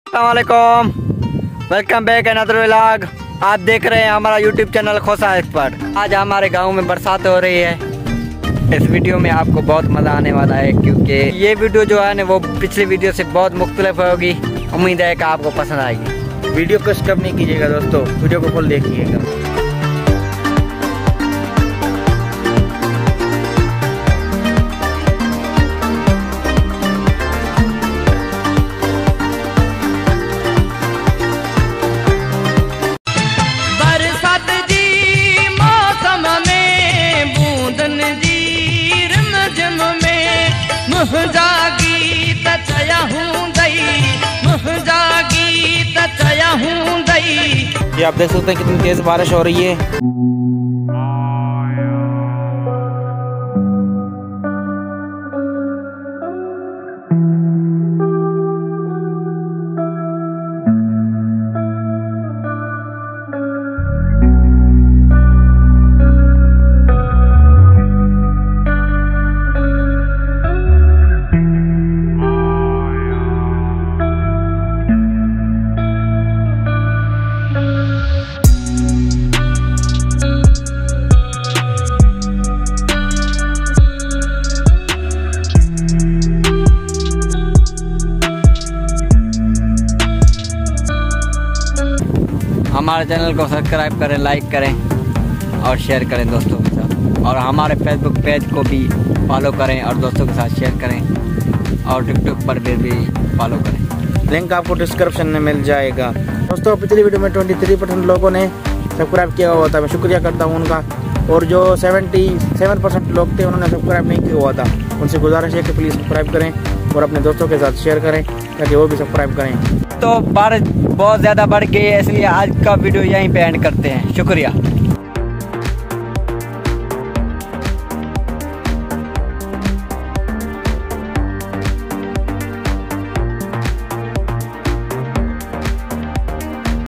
अस्सलामुअलैकुम, welcome back another vlog. आप देख रहे हैं हमारा यूट्यूब चैनल खोसा एक्सपर्ट। आज हमारे गांव में बरसात हो रही है। इस वीडियो में आपको बहुत मज़ा आने वाला है क्योंकि ये वीडियो जो है ना वो पिछली वीडियो से बहुत मुख्तलिफ होगी। उम्मीद है कि आपको पसंद आएगी। वीडियो को स्किप नहीं कीजिएगा दोस्तों, वीडियो को फुल देखिएगा। ये आप देख सकते हैं कितनी तेज बारिश हो रही है। हमारे चैनल को सब्सक्राइब करें, लाइक करें और शेयर करें दोस्तों के साथ। और हमारे फेसबुक पेज को भी फॉलो करें और दोस्तों के साथ शेयर करें। और टिकटॉक पर भी फॉलो करें। लिंक आपको डिस्क्रिप्शन में मिल जाएगा। दोस्तों पिछली वीडियो में 23% लोगों ने सब्सक्राइब किया हुआ था। मैं शुक्रिया करता हूँ उनका। और जो 77% लोग थे उन्होंने सब्सक्राइब नहीं किया हुआ था। उनसे गुजारिश है कि प्लीज़ सब्सक्राइब करें और अपने दोस्तों के साथ शेयर करें ताकि वो भी सब्सक्राइब करें। तो बारिश बहुत ज़्यादा बढ़ गई है, इसलिए आज का वीडियो यहीं पे एंड करते हैं। शुक्रिया।